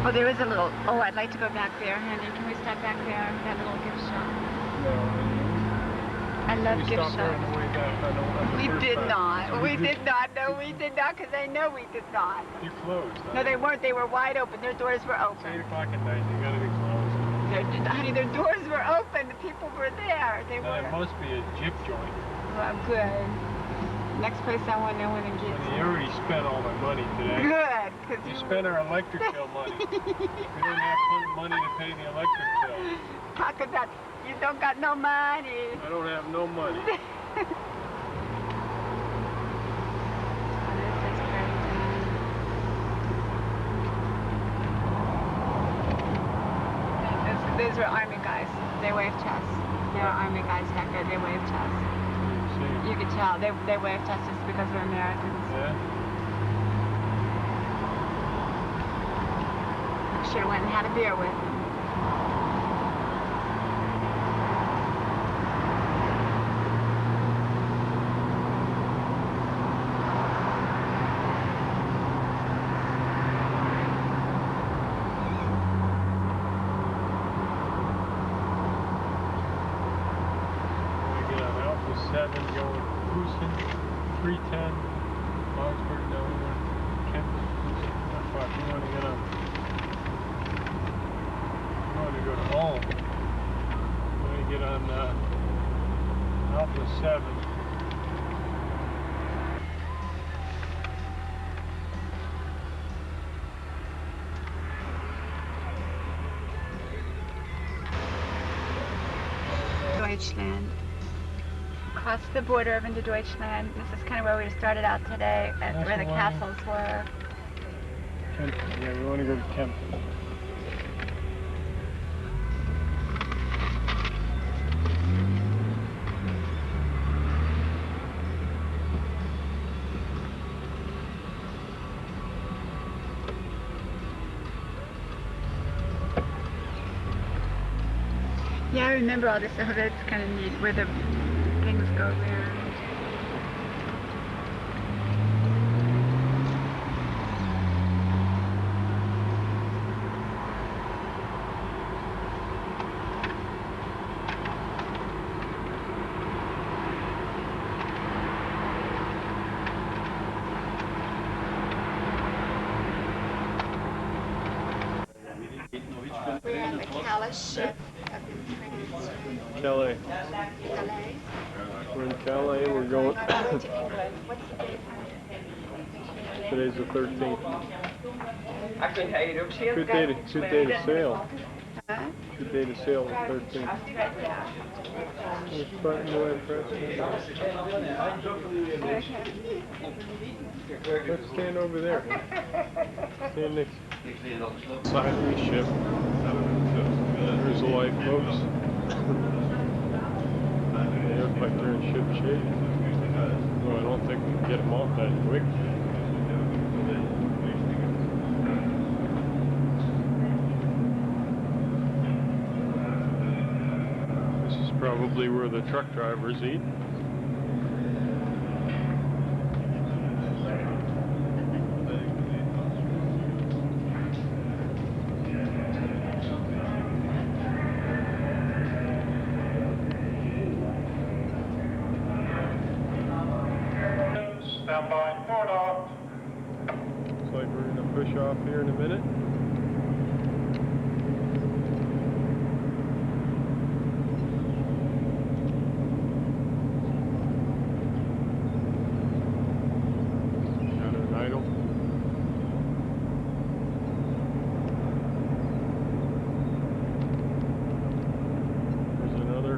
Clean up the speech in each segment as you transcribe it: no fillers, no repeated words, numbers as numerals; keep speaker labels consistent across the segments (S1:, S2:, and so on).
S1: Oh, there is a little. Oh, I'd like to go back there, honey. Can we stop back there? That little gift shop.
S2: No.
S1: I love gift shops.
S2: On the way down.
S1: We did not. We did not. No, we did not, because I know we did not.
S2: They closed.
S1: No, they weren't. They were wide open. Their doors were open.
S2: It's 8 o'clock at night. They gotta be closed.
S1: Honey, their doors were open. The people were there. They were.
S2: It must be a jip joint.
S1: Well, good. Next place I want to get to.
S2: You already spent all my money today.
S1: Good, because
S2: you spent our electric bill money. We don't have money to pay the electric bill.
S1: Talk about you don't got no money.
S2: I don't have no money. These were Army guys. They wave to us. They were Army guys back there. They wave to us. You could tell. They wave to us just because we're Americans. Yeah.
S1: I should have went and had a beer with them.
S2: Going Houston, 310, Augsburg, no, we want Kempton, Houston, fuck, you want to get up. You want to go to Ulm. You want to get on Alpha 7.
S1: Deutschland. Across the border into Deutschland. This is kind of where we started out today, where the castles were.
S2: Kempton, yeah, we want to go to Kempton.
S1: Yeah, I remember all this. Oh, that's kind of neat, where the things go around. We're on the Calais ship of the
S2: Calais.
S1: Calais.
S2: We're in Calais. We're going
S1: to England. What's the date?
S2: Today's the 13th. Good day to sail.
S1: Huh?
S2: Good day to sail, the 13th. Let's stand over there. Stand next. Side of the ship. There's the lifeboats. They look like they're in ship shape. Well, I don't think we can get them off that quick. This is probably where the truck drivers eat.
S3: Stand by, port off.
S2: Looks like we're going to push off here in a minute. Got an idle. There's another.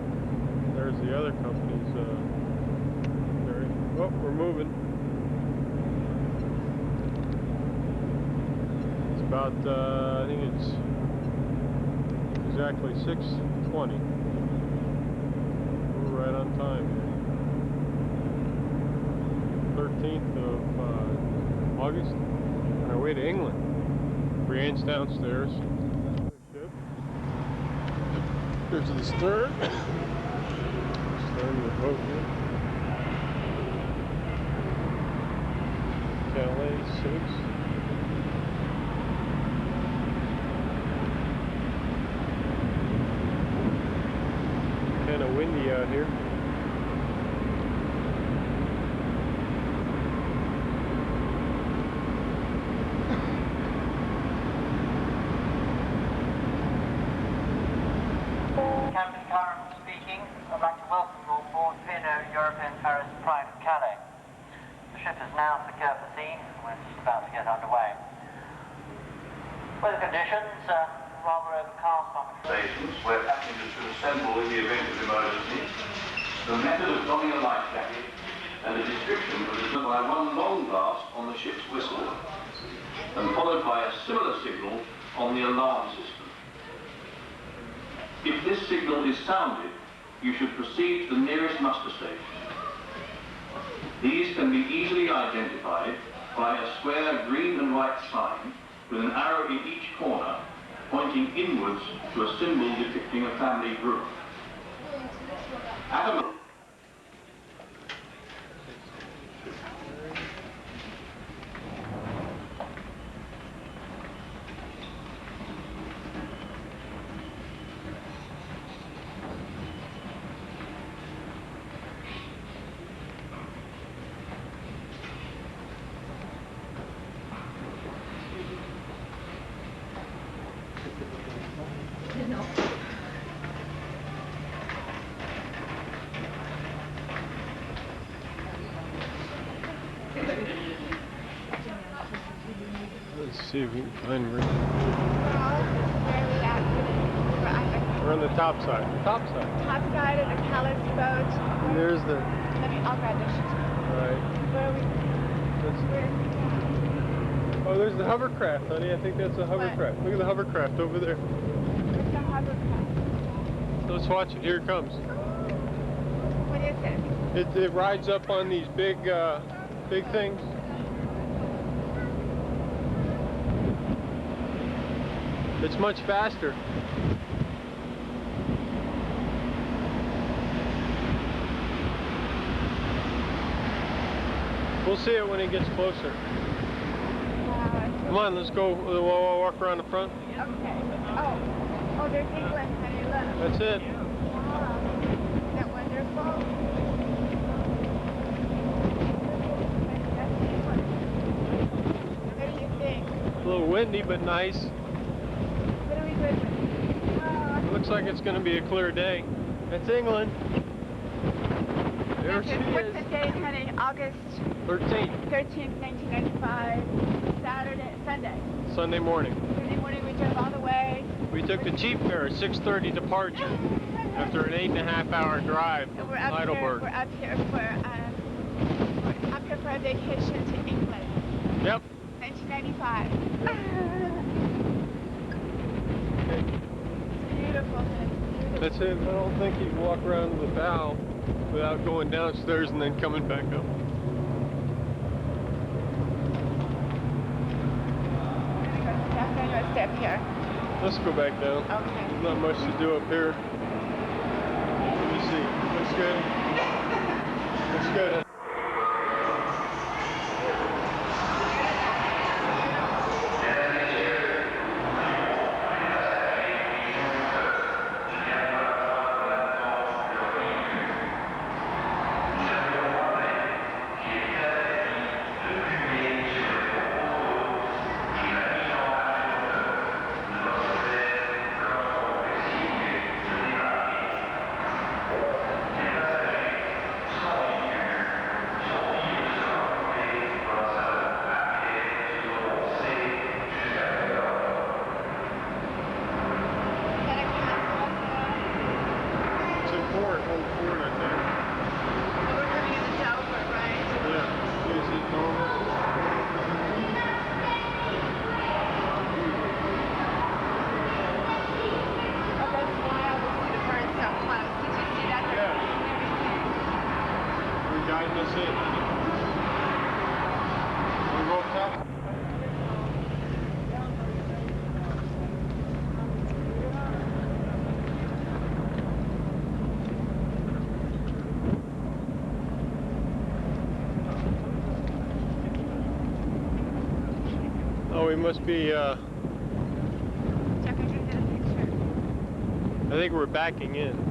S2: There's the other company's. Oh, we're moving. About, I think it's exactly 6:20. We're right on time here. 13th of August. On our way to England. Brienne's downstairs. There's the stern. Stern of the boat here. Calais 6.
S3: windy out here.
S4: Captain Curran speaking. I'd like to welcome you on board P&O European Paris Pride of Calais. The ship is now secure for sea and we're just about to get underway. Weather conditions rather overcast on
S5: stations where passengers should assemble in the event of emergency, the method of donning a life jacket, and a description of it by one long blast on the ship's whistle, and followed by a similar signal on the alarm system. If this signal is sounded, you should proceed to the nearest muster station. These can be easily identified by a square green and white sign with an arrow in each corner pointing inwards to a symbol depicting a family group. At a
S3: Let's see if we can find Rick.
S1: Where are we at?
S3: We're on the top side. Top side.
S1: Top side of the Calais boat.
S3: And there's the.
S1: I'll grab this.
S3: Right.
S1: Where are we?
S3: Oh, there's the hovercraft, honey. I think that's a hovercraft. Look at the hovercraft over there.
S1: Where's the hovercraft?
S3: Let's watch it. Here it comes.
S1: What is it?
S3: It rides up on these big things. It's much faster. We'll see it when it gets closer. Come on, let's go. We'll walk around the front.
S1: Okay. Oh, there's England, honey. Look.
S3: That's it.
S1: Wow. Isn't that wonderful? What do you think?
S3: A little windy, but nice.
S1: What are we doing?
S3: Looks like it's going to be a clear day. That's England. There she
S1: What's
S3: is.
S1: the date, honey? August
S3: 13th,
S1: 13th, 1995. Sunday.
S3: Sunday morning.
S1: Sunday morning we drove all the way.
S3: We took the cheap fare, 6:30 departure, after an 8.5-hour drive
S1: So
S3: from
S1: we're up
S3: Heidelberg.
S1: here. We're up here for a vacation to England.
S3: Yep.
S1: 1995.
S3: Okay.
S1: Beautiful, honey. Beautiful.
S3: That's it. I don't think you can walk around to the bow without going downstairs and then coming back up.
S1: I'm going to step here.
S3: Let's go back down.
S1: Okay.
S3: There's not much to do up here. Let me see. Looks good. Looks good. That's it. Wanna go up top? Oh, we must be,
S1: Chuck, I can get a picture.
S3: I think we're backing in.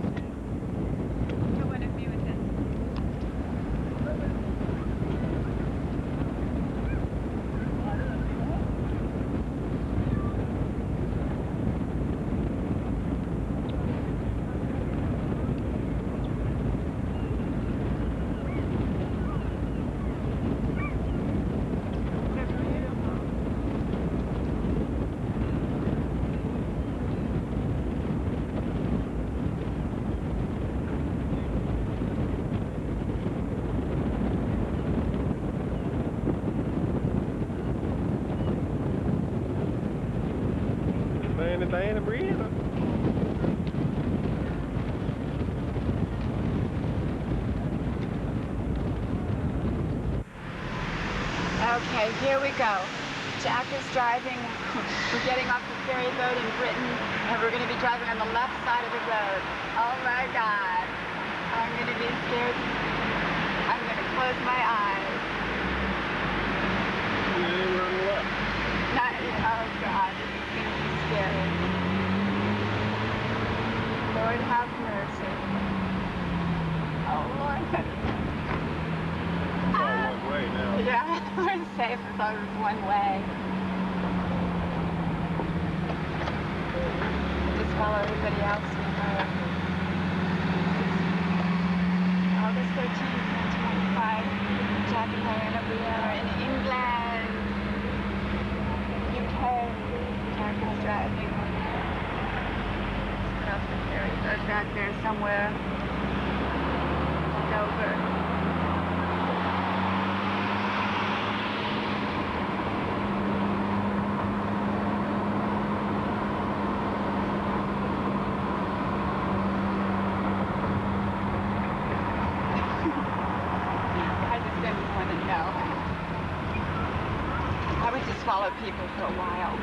S3: Diana, Brianna.
S1: Okay, here we go. Jack is driving. We're getting off the ferry boat in Britain, and we're going to be driving on the left side of the road. Oh my God. I'm going to be scared. I'm going to close my eyes.
S3: Yeah, we're on the left.
S1: Oh God, this is going to be scary. Lord have mercy. Oh Lord.
S3: It's all one way now.
S1: Yeah, we're safe as long as it's one way. Just follow everybody else. August 13th, 1995. Jack and Diana, we are in England, UK. Jack is driving. Across the ferry. Goes back there somewhere. Dover. Follow people for a while.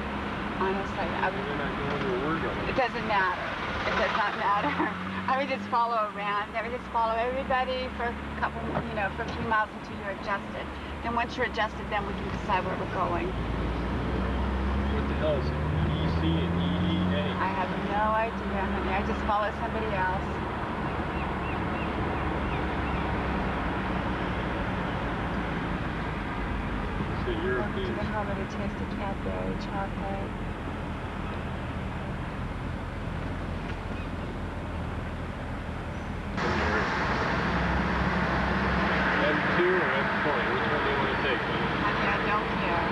S1: Honestly,
S3: They're not going to a word on it.
S1: it doesn't matter. It does not matter. I would just follow around. I would just follow everybody for a couple, for a few miles until you're adjusted. Then once you're adjusted, then we can decide where we're going.
S3: What the hell is it? EC and EEA?
S1: I have no idea, honey. I just follow somebody else. Welcome to the home of the tasty Cadbury chocolate.
S3: M2 or M20? Which one do you want to take?
S1: Honey, I don't care.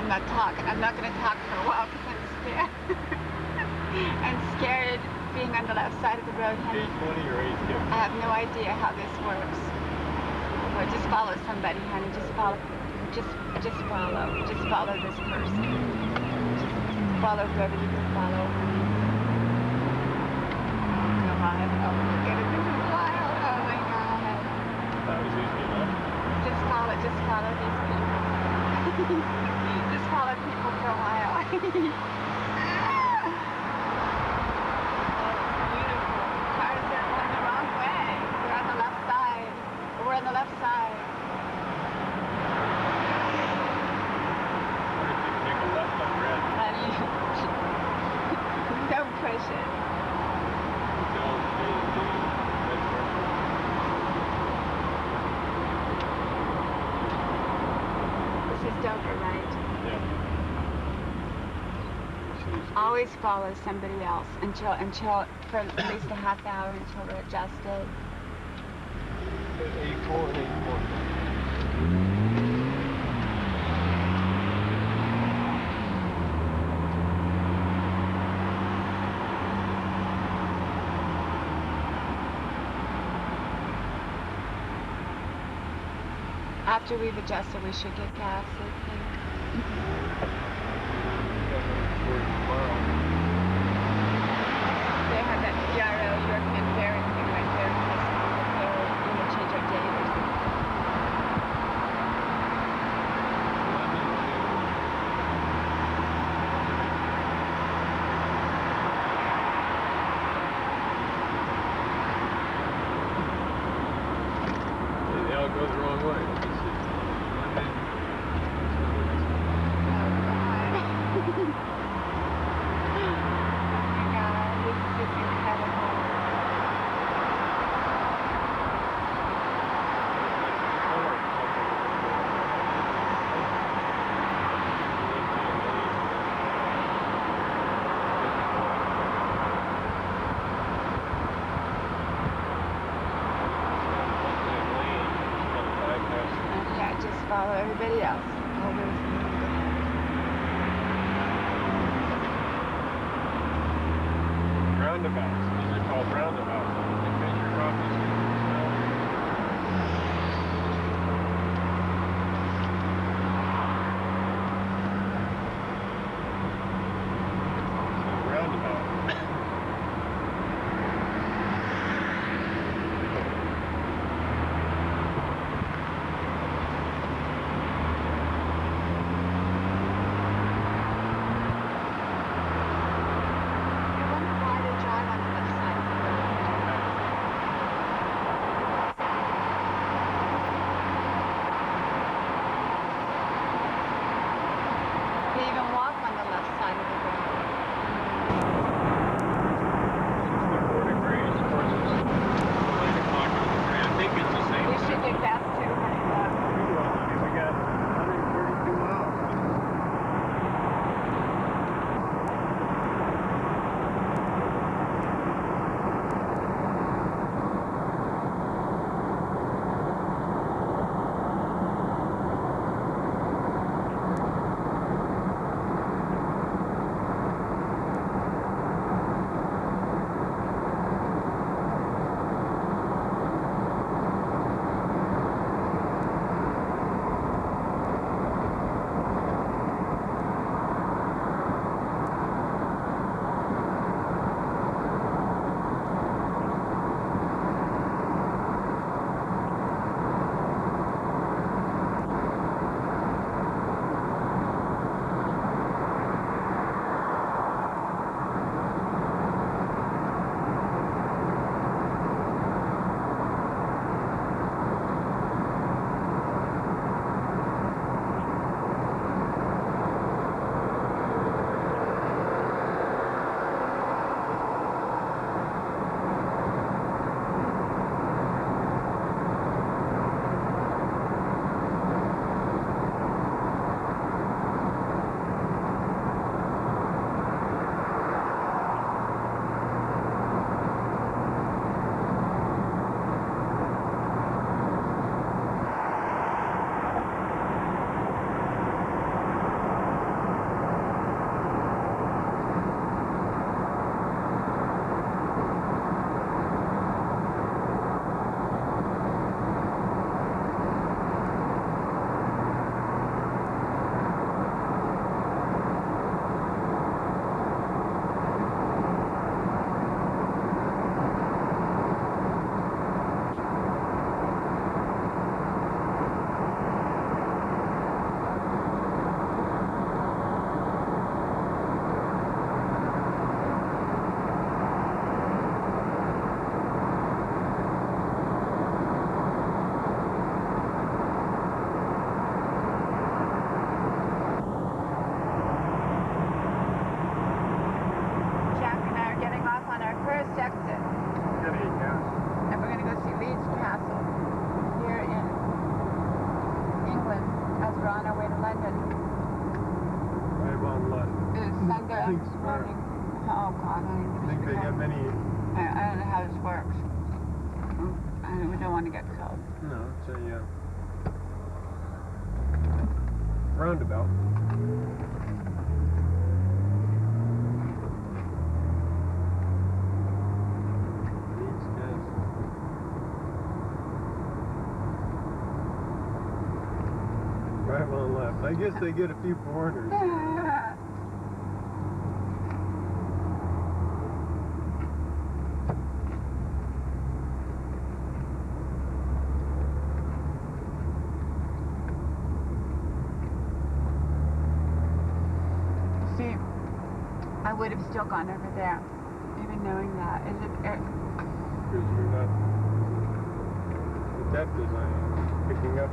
S1: I'm not going to talk for a while because I'm scared. I'm scared being on the left side of the road, honey.
S3: 820 or 850?
S1: I have no idea how this works. Or just follow somebody, honey. Just follow. Just follow. Just follow this person. Just follow whoever you can follow. Oh God. Oh my goodness. This is wild. Oh my God.
S3: That was easy enough.
S1: Just follow these people. Just follow people for a while. That is beautiful. Cars are going the wrong way. We're on the left side. We're on the left side. Honey, don't push it. This is Dover, right?
S3: Yeah.
S1: Always follow somebody else until for at least a half hour until we're adjusted.
S3: 84 and 84.
S1: After we've adjusted, we should get gas, I think. They have that PRO, European Ferry thing right there. We'll change our date or something.
S3: They all go the wrong way.
S1: Follow everybody else.
S3: Roundabouts. These are called roundabouts. Because your coffee's
S1: way to London.
S3: Drive on left.
S1: It's Sunday
S3: I think
S1: this
S3: so.
S1: morning. Oh God, I
S3: I think they got many.
S1: I don't know how this works. We don't want to get killed.
S3: No, it's a roundabout. Needs gas. Drive on left. I guess they get a few foreigners.
S1: See, I would have still gone over there, even knowing that. Is it?
S3: Because you're not adept as I am picking up.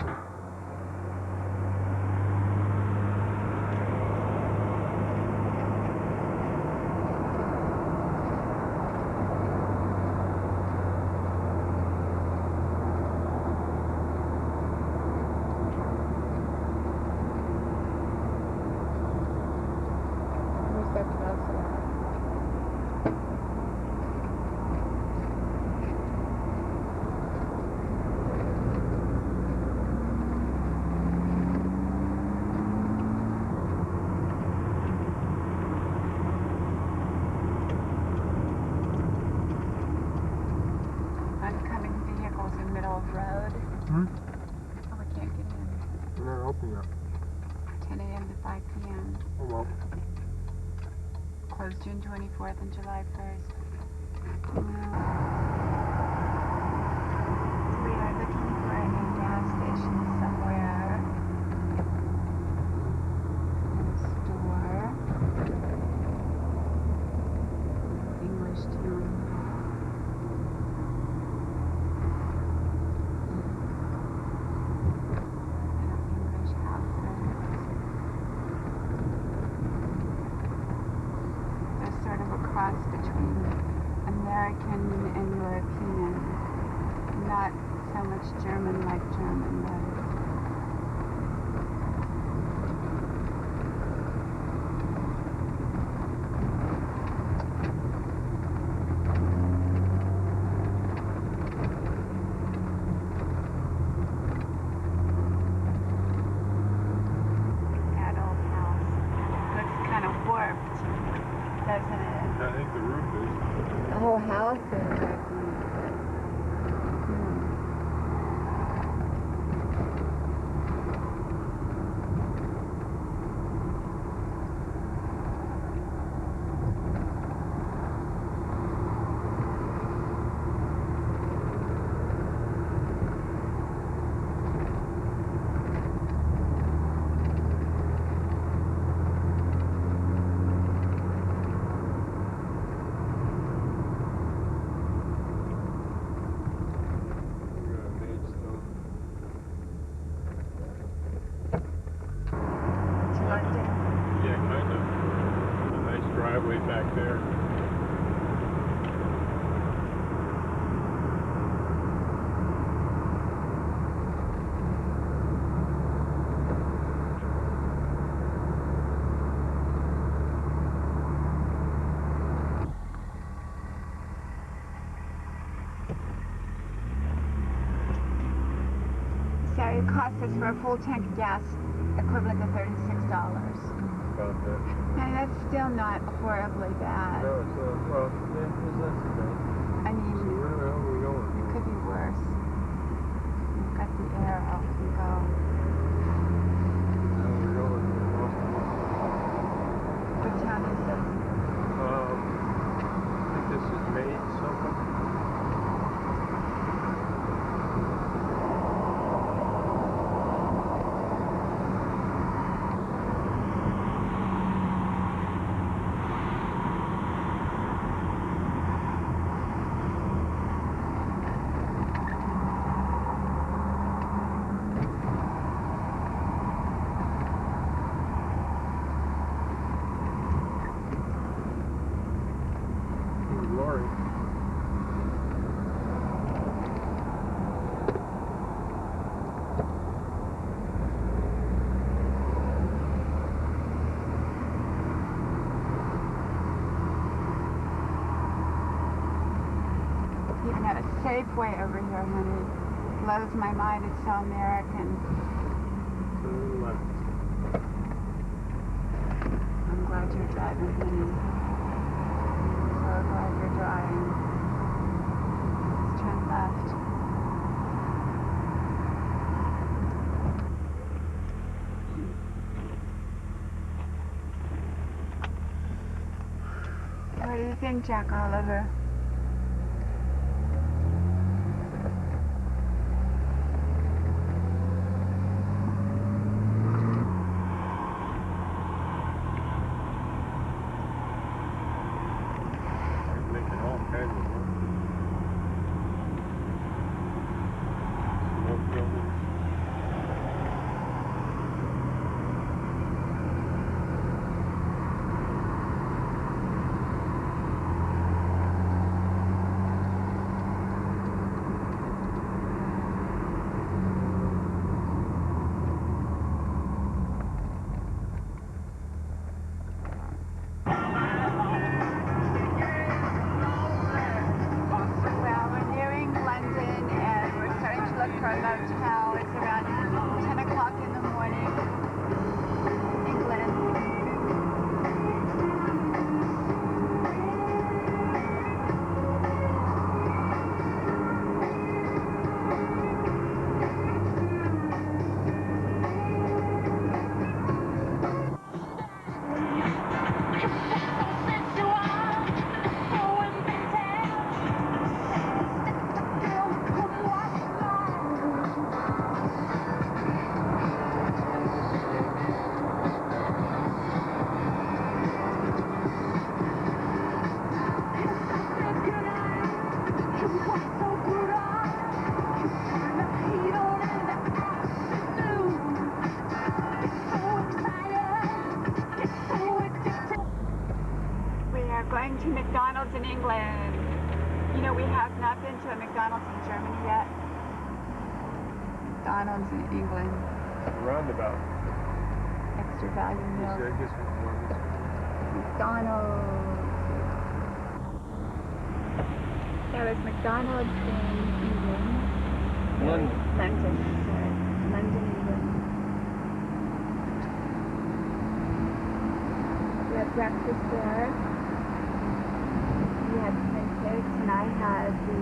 S1: Where's that castle? Oncoming vehicles in middle of road.
S3: Hmm?
S1: Oh, we can't get in.
S3: They're not open yet.
S1: 10 a.m. to 5 p.m.
S3: Oh well.
S1: Closed June 24th and July 1st. We are looking for a gas station somewhere. A store. English town. English houses. There's sort of a cross between American and European. Not so much German like German, but that old house looks kind of warped, doesn't it?
S3: I think the roof is.
S1: The whole house is, I think.
S3: Maidstone.
S1: To London.
S3: Yeah, kind of. A nice driveway back there.
S1: So it cost us for a full tank of gas equivalent to $36.
S3: About that.
S1: And that's still not horribly bad.
S3: No, it's well, yeah, it's not too bad.
S1: I
S3: So
S1: mean,
S3: where the hell are we going?
S1: it could be worse. We've got the arrow. We can go.
S3: Where we're going?
S1: What town is this?
S3: I think this is Maid something.
S1: Safeway over here, honey. Blows my mind. It's so American. I'm glad you're driving, honey. So glad you're driving. Let's turn left. What do you think, Jack Oliver?
S3: Making all kinds of money. Smoke buildings.
S1: Well, we're nearing London and we're starting to look for a motel. It's around 10 o'clock in the morning. England. We are going to McDonald's in England. You know, we have not been to a McDonald's in Germany yet. McDonald's in England.
S3: Roundabout.
S1: Extra value
S3: You
S1: meal.
S3: see, I guess we're going this way.
S1: McDonald's. There was McDonald's in England.
S3: London.
S1: London, sorry. London, England. We had breakfast there. We had pancakes and I had the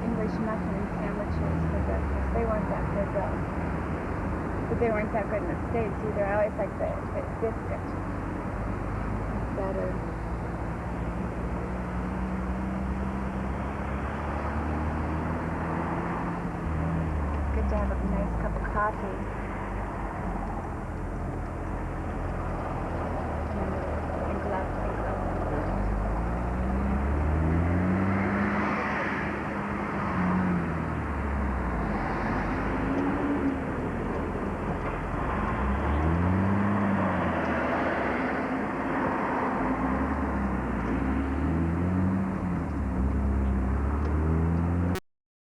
S1: English muffin sandwiches for breakfast. They weren't that good though. But they weren't that good in the States either. I always like the biscuit. It's better. Good to have a nice cup of coffee.